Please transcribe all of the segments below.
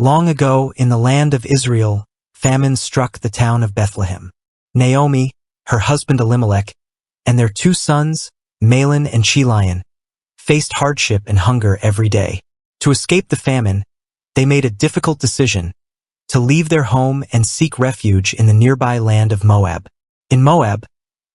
Long ago, in the land of Israel, famine struck the town of Bethlehem. Naomi, her husband Elimelech, and their 2 sons, Mahlon and Chilion, faced hardship and hunger every day. To escape the famine, they made a difficult decision to leave their home and seek refuge in the nearby land of Moab. In Moab,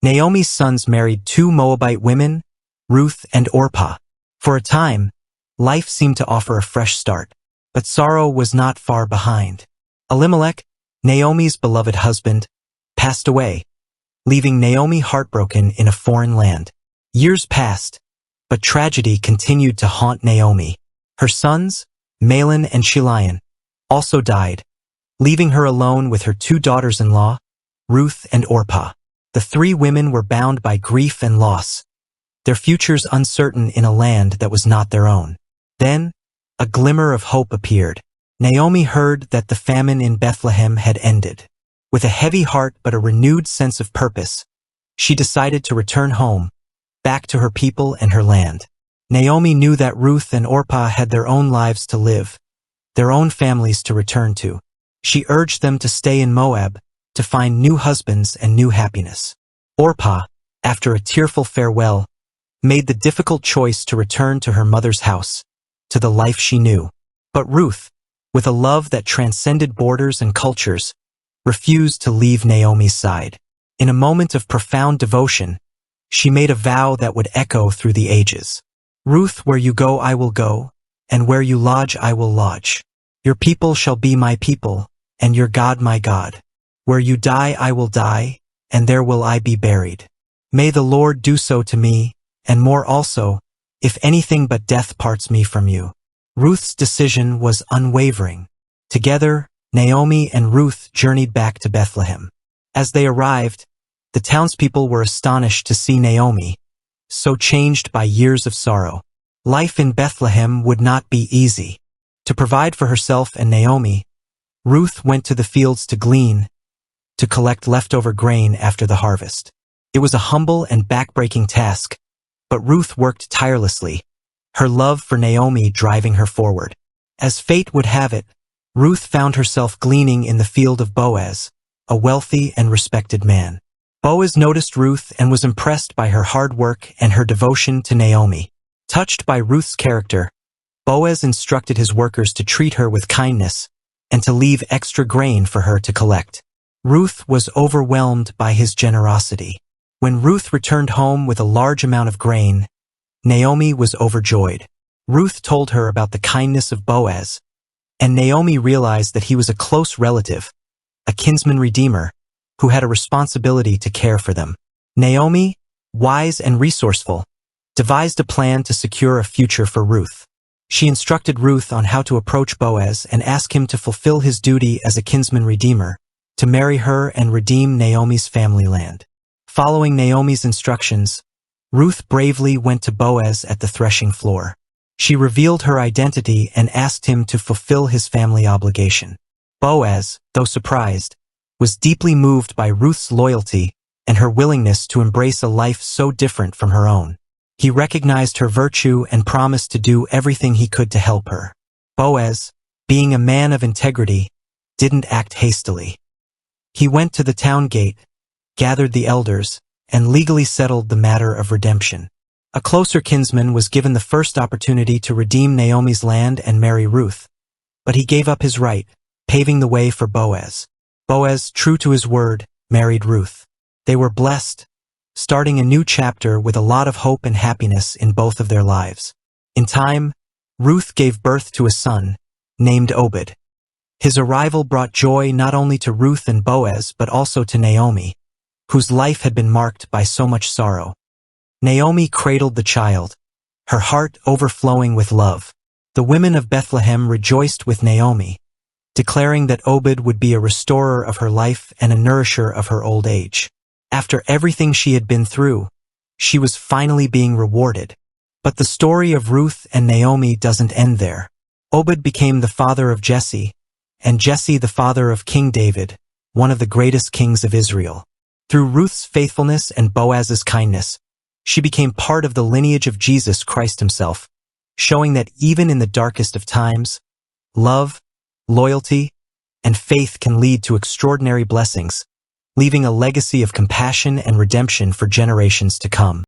Naomi's sons married 2 Moabite women, Ruth and Orpah. For a time, life seemed to offer a fresh start, but sorrow was not far behind. Elimelech, Naomi's beloved husband, passed away, leaving Naomi heartbroken in a foreign land. Years passed, but tragedy continued to haunt Naomi. Her sons, Mahlon and Chilion, also died, leaving her alone with her 2 daughters-in-law, Ruth and Orpah. The 3 women were bound by grief and loss, their futures uncertain in a land that was not their own. Then, a glimmer of hope appeared. Naomi heard that the famine in Bethlehem had ended. With a heavy heart but a renewed sense of purpose, she decided to return home, back to her people and her land. Naomi knew that Ruth and Orpah had their own lives to live, their own families to return to. She urged them to stay in Moab, to find new husbands and new happiness. Orpah, after a tearful farewell, made the difficult choice to return to her mother's house, to the life she knew. But Ruth, with a love that transcended borders and cultures, refused to leave Naomi's side. In a moment of profound devotion, she made a vow that would echo through the ages. Ruth, where you go I will go, and where you lodge I will lodge. Your people shall be my people, and your God my God. Where you die I will die, and there will I be buried. May the Lord do so to me, and more also, if anything but death parts me from you. Ruth's decision was unwavering. Together, Naomi and Ruth journeyed back to Bethlehem. As they arrived, the townspeople were astonished to see Naomi, so changed by years of sorrow. Life in Bethlehem would not be easy. To provide for herself and Naomi, Ruth went to the fields to glean, to collect leftover grain after the harvest. It was a humble and backbreaking task, but Ruth worked tirelessly, her love for Naomi driving her forward. As fate would have it, Ruth found herself gleaning in the field of Boaz, a wealthy and respected man. Boaz noticed Ruth and was impressed by her hard work and her devotion to Naomi. Touched by Ruth's character, Boaz instructed his workers to treat her with kindness and to leave extra grain for her to collect. Ruth was overwhelmed by his generosity. When Ruth returned home with a large amount of grain, Naomi was overjoyed. Ruth told her about the kindness of Boaz, and Naomi realized that he was a close relative, a kinsman redeemer, who had a responsibility to care for them. Naomi, wise and resourceful, devised a plan to secure a future for Ruth. She instructed Ruth on how to approach Boaz and ask him to fulfill his duty as a kinsman redeemer, to marry her and redeem Naomi's family land. Following Naomi's instructions, Ruth bravely went to Boaz at the threshing floor. She revealed her identity and asked him to fulfill his family obligation. Boaz, though surprised, was deeply moved by Ruth's loyalty and her willingness to embrace a life so different from her own. He recognized her virtue and promised to do everything he could to help her. Boaz, being a man of integrity, didn't act hastily. He went to the town gate, gathered the elders, and legally settled the matter of redemption. A closer kinsman was given the first opportunity to redeem Naomi's land and marry Ruth, but he gave up his right, paving the way for Boaz. Boaz, true to his word, married Ruth. They were blessed, starting a new chapter with a lot of hope and happiness in both of their lives. In time, Ruth gave birth to a son, named Obed. His arrival brought joy not only to Ruth and Boaz but also to Naomi, whose life had been marked by so much sorrow. Naomi cradled the child, her heart overflowing with love. The women of Bethlehem rejoiced with Naomi, declaring that Obed would be a restorer of her life and a nourisher of her old age. After everything she had been through, she was finally being rewarded. But the story of Ruth and Naomi doesn't end there. Obed became the father of Jesse, and Jesse the father of King David, one of the greatest kings of Israel. Through Ruth's faithfulness and Boaz's kindness, she became part of the lineage of Jesus Christ himself, showing that even in the darkest of times, love, loyalty, and faith can lead to extraordinary blessings, leaving a legacy of compassion and redemption for generations to come.